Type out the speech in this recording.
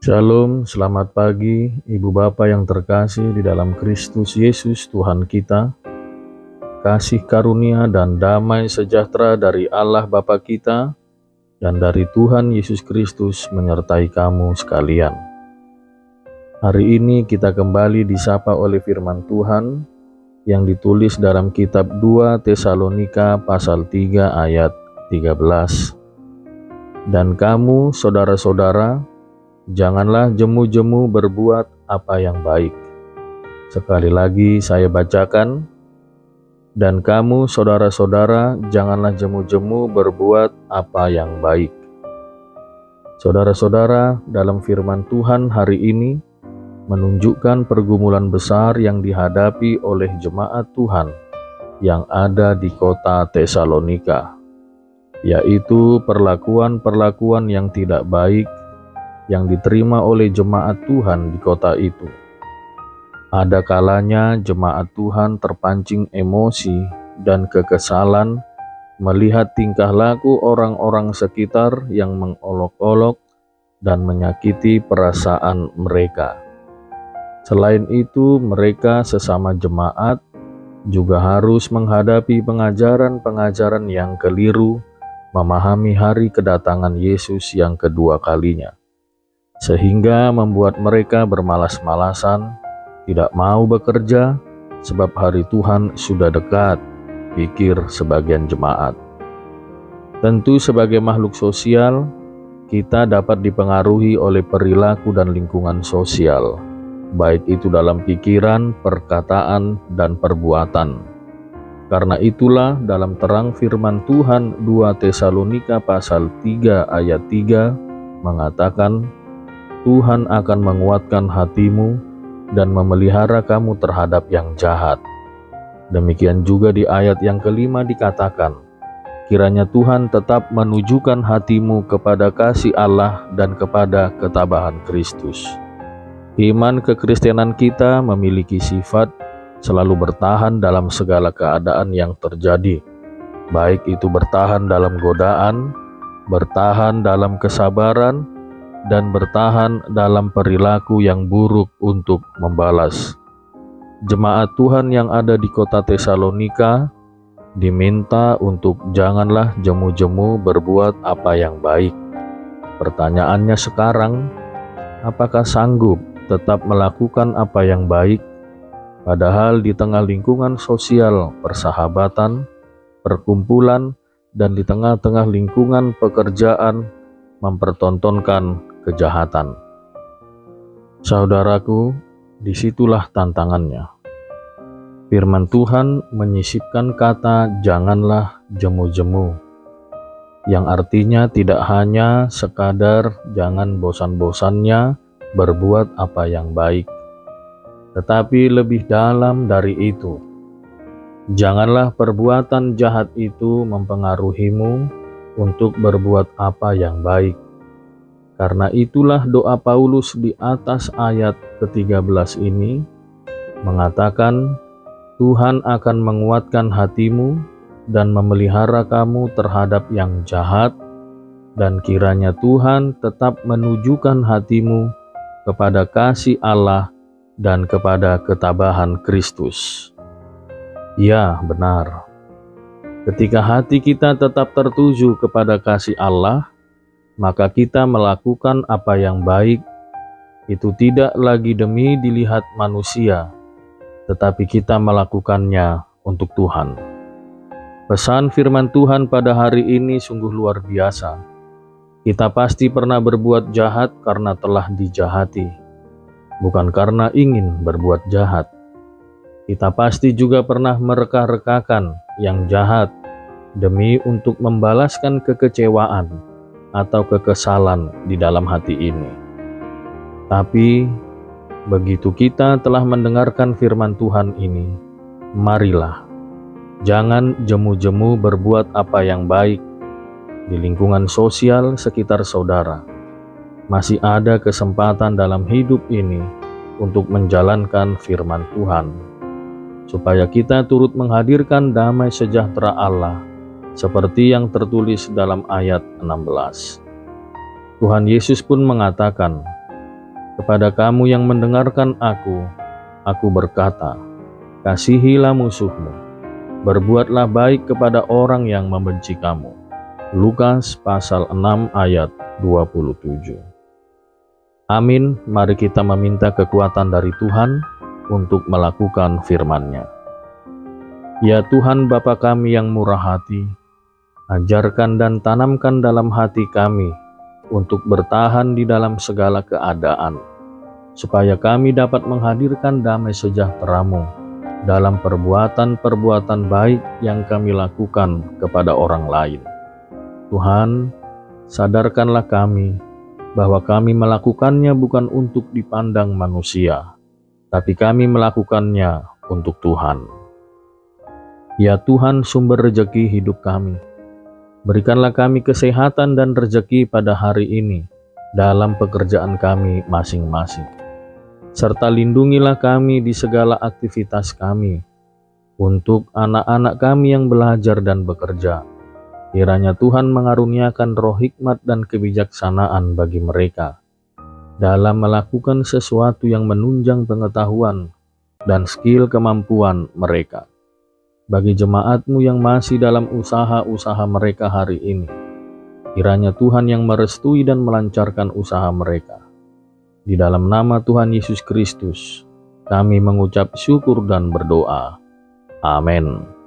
Shalom, selamat pagi Ibu Bapa yang terkasih di dalam Kristus Yesus Tuhan kita. Kasih karunia dan damai sejahtera dari Allah Bapa kita dan dari Tuhan Yesus Kristus menyertai kamu sekalian. Hari ini kita kembali disapa oleh firman Tuhan yang ditulis dalam kitab 2 Tesalonika pasal 3 ayat 13. Dan kamu saudara-saudara, janganlah jemu-jemu berbuat apa yang baik. Sekali lagi saya bacakan. Dan kamu saudara-saudara, janganlah jemu-jemu berbuat apa yang baik. Saudara-saudara, dalam firman Tuhan hari ini menunjukkan pergumulan besar yang dihadapi oleh jemaat Tuhan yang ada di kota Tesalonika, yaitu perlakuan-perlakuan yang tidak baik yang diterima oleh jemaat Tuhan di kota itu. Ada kalanya jemaat Tuhan terpancing emosi dan kekesalan melihat tingkah laku orang-orang sekitar yang mengolok-olok dan menyakiti perasaan mereka. Selain itu, mereka sesama jemaat juga harus menghadapi pengajaran-pengajaran yang keliru memahami hari kedatangan Yesus yang kedua kalinya, sehingga membuat mereka bermalas-malasan, tidak mau bekerja, sebab hari Tuhan sudah dekat, pikir sebagian jemaat. Tentu sebagai makhluk sosial, kita dapat dipengaruhi oleh perilaku dan lingkungan sosial, baik itu dalam pikiran, perkataan, dan perbuatan. Karena itulah dalam terang firman Tuhan 2 Tesalonika pasal 3 ayat 3 mengatakan, Tuhan akan menguatkan hatimu dan memelihara kamu terhadap yang jahat. Demikian juga di ayat yang kelima dikatakan, kiranya Tuhan tetap menunjukkan hatimu kepada kasih Allah dan kepada ketabahan Kristus. Iman kekristenan kita memiliki sifat selalu bertahan dalam segala keadaan yang terjadi, baik itu bertahan dalam godaan, bertahan dalam kesabaran, dan bertahan dalam perilaku yang buruk untuk membalas. Jemaat Tuhan yang ada di kota Tesalonika diminta untuk janganlah jemu-jemu berbuat apa yang baik. Pertanyaannya sekarang, apakah sanggup tetap melakukan apa yang baik, padahal di tengah lingkungan sosial, persahabatan, perkumpulan, dan di tengah-tengah lingkungan pekerjaan mempertontonkan kejahatan? Saudaraku, disitulah tantangannya. Firman Tuhan menyisipkan kata janganlah jemu-jemu, yang artinya tidak hanya sekadar jangan bosan-bosannya berbuat apa yang baik, tetapi lebih dalam dari itu. Janganlah perbuatan jahat itu mempengaruhimu untuk berbuat apa yang baik. Karena itulah doa Paulus di atas ayat ke-13 ini mengatakan, Tuhan akan menguatkan hatimu dan memelihara kamu terhadap yang jahat, dan kiranya Tuhan tetap menunjukkan hatimu kepada kasih Allah dan kepada ketabahan Kristus. Ya, benar. Ketika hati kita tetap tertuju kepada kasih Allah, maka kita melakukan apa yang baik, itu tidak lagi demi dilihat manusia, tetapi kita melakukannya untuk Tuhan. Pesan firman Tuhan pada hari ini sungguh luar biasa. Kita pasti pernah berbuat jahat karena telah dijahati, bukan karena ingin berbuat jahat. Kita pasti juga pernah mereka-rekakan yang jahat demi untuk membalaskan kekecewaan atau kekesalan di dalam hati ini. Tapi begitu kita telah mendengarkan firman Tuhan ini, marilah jangan jemu-jemu berbuat apa yang baik di lingkungan sosial sekitar saudara. Masih ada kesempatan dalam hidup ini untuk menjalankan firman Tuhan, supaya kita turut menghadirkan damai sejahtera Allah seperti yang tertulis dalam ayat 16. Tuhan Yesus pun mengatakan, Kepada kamu yang mendengarkan aku berkata, kasihilah musuhmu, berbuatlah baik kepada orang yang membenci kamu. Lukas pasal 6 ayat 27. Amin, mari kita meminta kekuatan dari Tuhan untuk melakukan firman-Nya. Ya Tuhan Bapa kami yang murah hati, ajarkan dan tanamkan dalam hati kami untuk bertahan di dalam segala keadaan, supaya kami dapat menghadirkan damai sejahtera-Mu dalam perbuatan-perbuatan baik yang kami lakukan kepada orang lain. Tuhan, sadarkanlah kami bahwa kami melakukannya bukan untuk dipandang manusia, tapi kami melakukannya untuk Tuhan. Ya Tuhan, sumber rejeki hidup kami, berikanlah kami kesehatan dan rejeki pada hari ini dalam pekerjaan kami masing-masing. Serta lindungilah kami di segala aktivitas kami. Untuk anak-anak kami yang belajar dan bekerja, kiranya Tuhan mengaruniakan roh hikmat dan kebijaksanaan bagi mereka dalam melakukan sesuatu yang menunjang pengetahuan dan skill kemampuan mereka. Bagi jemaat-Mu yang masih dalam usaha-usaha mereka hari ini, kiranya Tuhan yang merestui dan melancarkan usaha mereka. Di dalam nama Tuhan Yesus Kristus, kami mengucap syukur dan berdoa. Amin.